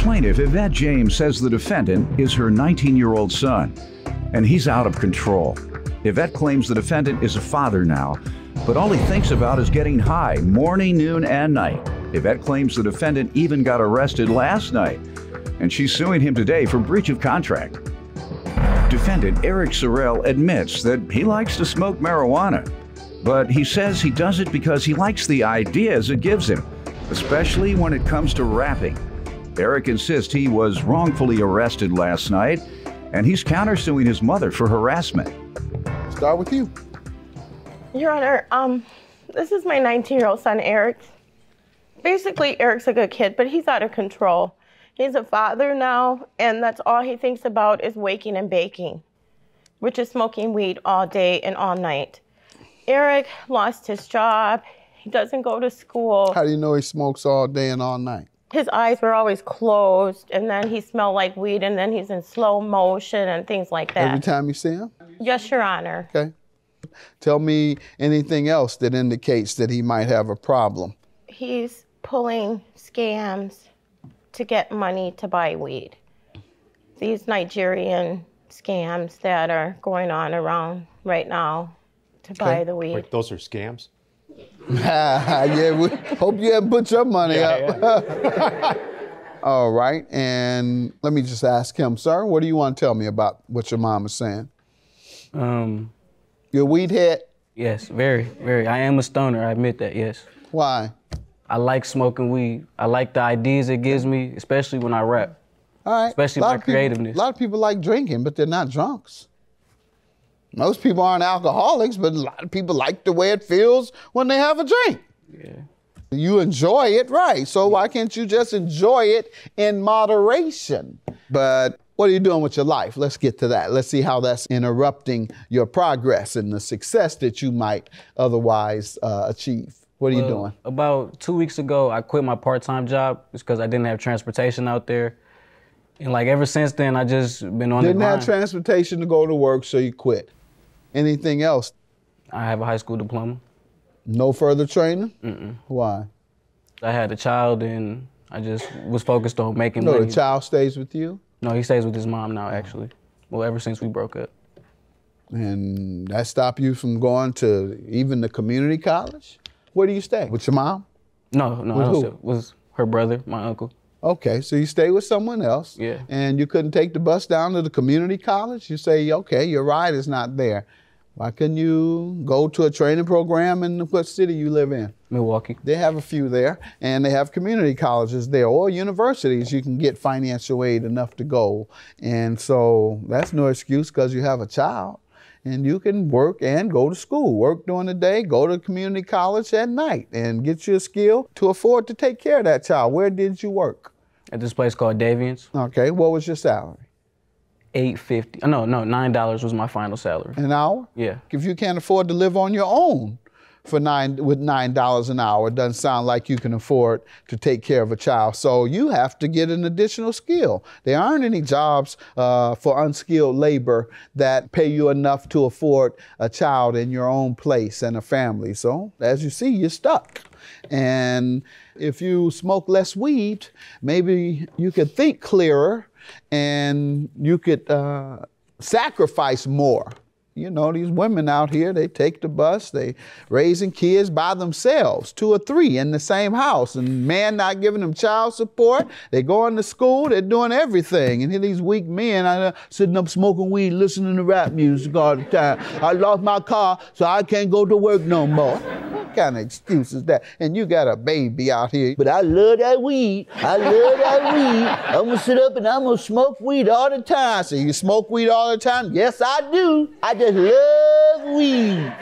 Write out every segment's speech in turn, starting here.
Plaintiff Yvette James says the defendant is her 19-year-old son, and he's out of control. Yvette claims the defendant is a father now, but all he thinks about is getting high morning, noon, and night. Yvette claims the defendant even got arrested last night, and she's suing him today for breach of contract. Defendant Eric Sorrell admits that he likes to smoke marijuana, but he says he does it because he likes the ideas it gives him, especially when it comes to rapping. Eric insists he was wrongfully arrested last night, and he's countersuing his mother for harassment. Start with you. Your Honor, this is my 19-year-old son, Eric. Basically, Eric's a good kid, but he's out of control. He's a father now, and that's all he thinks about is waking and baking, which is smoking weed all day and all night. Eric lost his job. He doesn't go to school. How do you know he smokes all day and all night? His eyes were always closed, and then he smelled like weed, and then he's in slow motion and things like that. Every time you see him? Yes, Your Honor. Okay. Tell me anything else that indicates that he might have a problem. He's pulling scams to get money to buy weed. These Nigerian scams that are going on around right now to buy the weed. Wait, those are scams? Yeah, we hope you haven't put your money up. Yeah. All right, and let me just ask him, sir, what do you want to tell me about what your mom is saying? You're a weed head? Yes, very, very. I am a stoner, I admit that, yes. Why? I like smoking weed. I like the ideas it gives me, especially when I rap. All right. Especially my creativeness. A lot of people like drinking, but they're not drunks. Most people aren't alcoholics, but a lot of people like the way it feels when they have a drink. Yeah. You enjoy it, right? So why can't you just enjoy it in moderation? But what are you doing with your life? Let's get to that. Let's see how that's interrupting your progress and the success that you might otherwise achieve. What are you doing? About 2 weeks ago, I quit my part-time job just because I didn't have transportation out there. And like ever since then, I just been on the grind. Didn't have transportation to go to work, so you quit. Anything else? I have a high school diploma. No further training? Mm-mm. Why? I had a child and I just was focused on making money. No, the child stays with you? No, he stays with his mom now, actually. Well, ever since we broke up. And that stopped you from going to even the community college? Where do you stay? With your mom? No, With I who? was with her brother, my uncle. Okay, so you stay with someone else. Yeah. And you couldn't take the bus down to the community college? You say, okay, your ride is not there. Why couldn't you go to a training program in what city you live in? Milwaukee. They have a few there, and they have community colleges there, or universities. You can get financial aid enough to go. And so that's no excuse because you have a child. And you can work and go to school. Work during the day, go to community college at night, and get you a skill to afford to take care of that child. Where did you work? At this place called Davian's. Okay, what was your salary? $8.50. No, $9 was my final salary. An hour? Yeah. If you can't afford to live on your own with $9 an hour, it doesn't sound like you can afford to take care of a child. So you have to get an additional skill. There aren't any jobs for unskilled labor that pay you enough to afford a child in your own place and a family. So as you see, you're stuck. And if you smoke less weed, maybe you could think clearer and you could sacrifice more. You know, these women out here, they take the bus, they raising kids by themselves, 2 or 3 in the same house, and man not giving them child support. They going to school, they're doing everything. And here these weak men sitting up smoking weed, listening to rap music all the time. I lost my car, so I can't go to work no more. What kind of excuse is that? And you got a baby out here, but I love that weed. I love that weed. I'm gonna sit up and I'm gonna smoke weed all the time. So you smoke weed all the time? Yes, I do. I just love weed.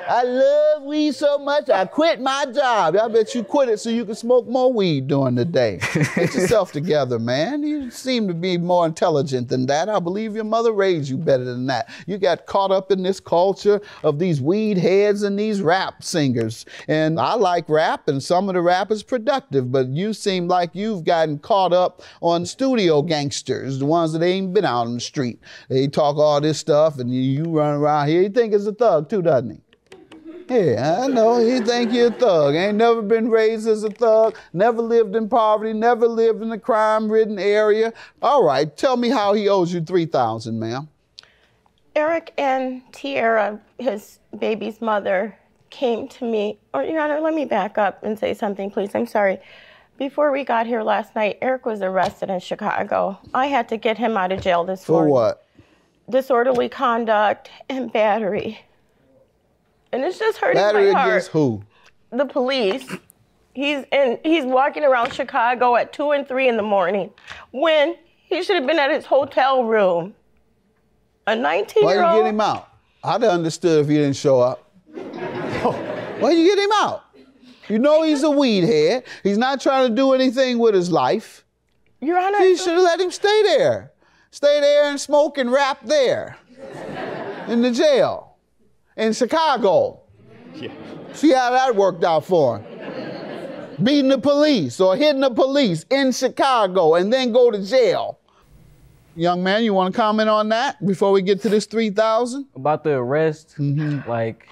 I love weed so much, I quit my job. I bet you quit it so you can smoke more weed during the day. Get yourself together, man. You seem to be more intelligent than that. I believe your mother raised you better than that. You got caught up in this culture of these weed heads and these rap singers. And I like rap, and some of the rap is productive, but you seem like you've gotten caught up on studio gangsters, the ones that ain't been out on the street. They talk all this stuff, and you run around here. You think it's a thug too, doesn't he? Yeah, I know. You think you're a thug. Ain't never been raised as a thug, never lived in poverty, never lived in a crime-ridden area. All right, tell me how he owes you $3,000, ma'am. Eric and Tiara, his baby's mother, came to me. Or, Your Honor, let me back up and say something, please. I'm sorry. Before we got here last night, Eric was arrested in Chicago. I had to get him out of jail this morning. For what? Disorderly conduct and battery. And it's just hurting my heart. Battery against who? The police. He's walking around Chicago at 2 and 3 in the morning when he should have been at his hotel room. A 19-year-old. Why you get him out? I'd have understood if he didn't show up. Why you get him out? You know he's a weed head. He's not trying to do anything with his life. Your Honor, You should have let him stay there. Stay there and smoke and rap there. In the jail. In Chicago. Yeah. See how that worked out for him. Beating the police or hitting the police in Chicago and then go to jail. Young man, you want to comment on that before we get to this $3,000? About the arrest, like,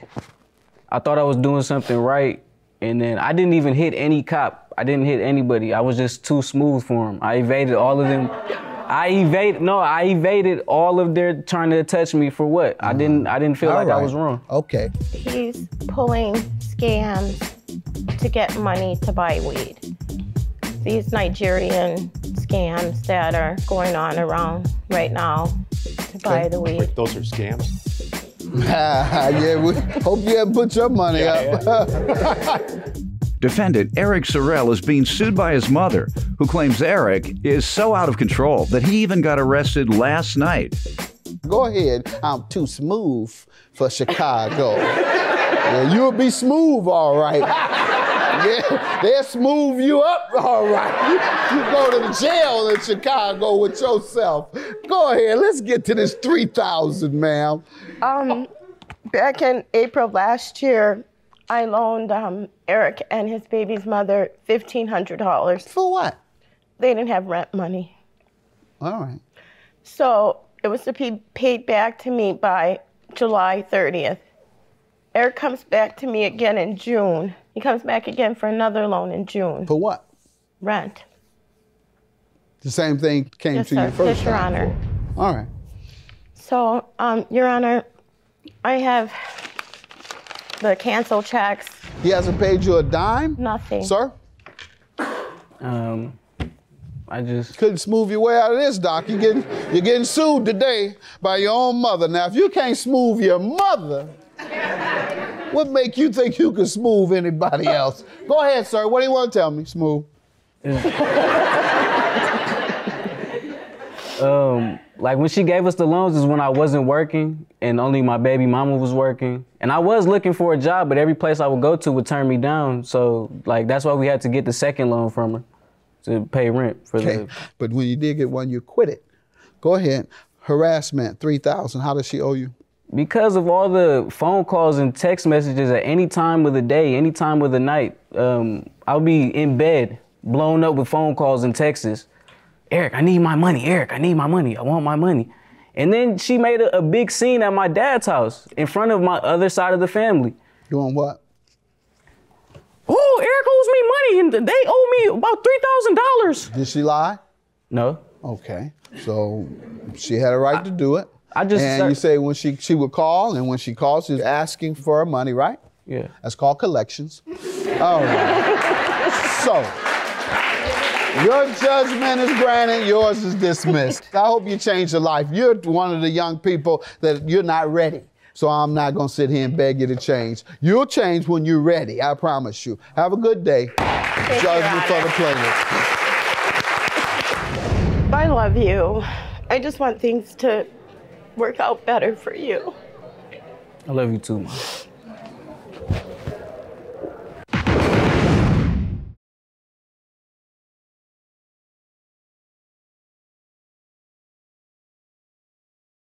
I thought I was doing something right, and then I didn't even hit any cop. I didn't hit anybody. I was just too smooth for them. I evaded all of them. I evaded all of their trying to touch me for what? I didn't feel like I was wrong. Okay. he's pulling scams to get money to buy weed. These Nigerian scams that are going on around right now to buy the weed. Wait, those are scams? Yeah, we hope you haven't put your money up. Defendant Eric Sorrell is being sued by his mother, who claims Eric is so out of control that he even got arrested last night. Go ahead. I'm too smooth for Chicago. Yeah, you'll be smooth, all right. Yeah, they'll smooth you up, all right. You go to the jail in Chicago with yourself. Go ahead, let's get to this $3,000, ma'am. Back in April last year, I loaned Eric and his baby's mother $1,500. For what? They didn't have rent money. All right. So it was to be paid back to me by July 30th. Eric comes back to me again in June. He comes back again for another loan in June. For what? Rent. The same thing came Yes, to sir. you first Yes, Your time Honor. for. All right. So, Your Honor, I have the cancel checks. He hasn't paid you a dime? Nothing. Sir? I just Couldn't smooth your way out of this, Doc. You're getting sued today by your own mother. Now, if you can't smooth your mother, what make you think you can smooth anybody else? Go ahead, sir. What do you want to tell me? Smooth. Like when she gave us the loans is when I wasn't working and only my baby mama was working. And I was looking for a job, but every place I would go to would turn me down. So like that's why we had to get the second loan from her to pay rent for Okay. But when you did get one, you quit it. Go ahead. Harassment, $3,000. How does she owe you? Because of all the phone calls and text messages at any time of the day, any time of the night, I'll be in bed, blown up with phone calls and texts. Eric, I need my money. Eric, I need my money. I want my money. And then she made a big scene at my dad's house in front of my other side of the family. Doing what? Oh, Eric owes me money and they owe me about $3,000. Did she lie? No. Okay. So she had a right to do it. You say when she would call, and when she calls, she's asking for her money, right? Yeah. That's called collections. All right. So, your judgment is granted, yours is dismissed. I hope you change your life. You're one of the young people that you're not ready. So I'm not going to sit here and beg you to change. You'll change when you're ready, I promise you. Have a good day. Judgment for the plaintiff. I love you. I just want things to work out better for you. I love you too, Mom.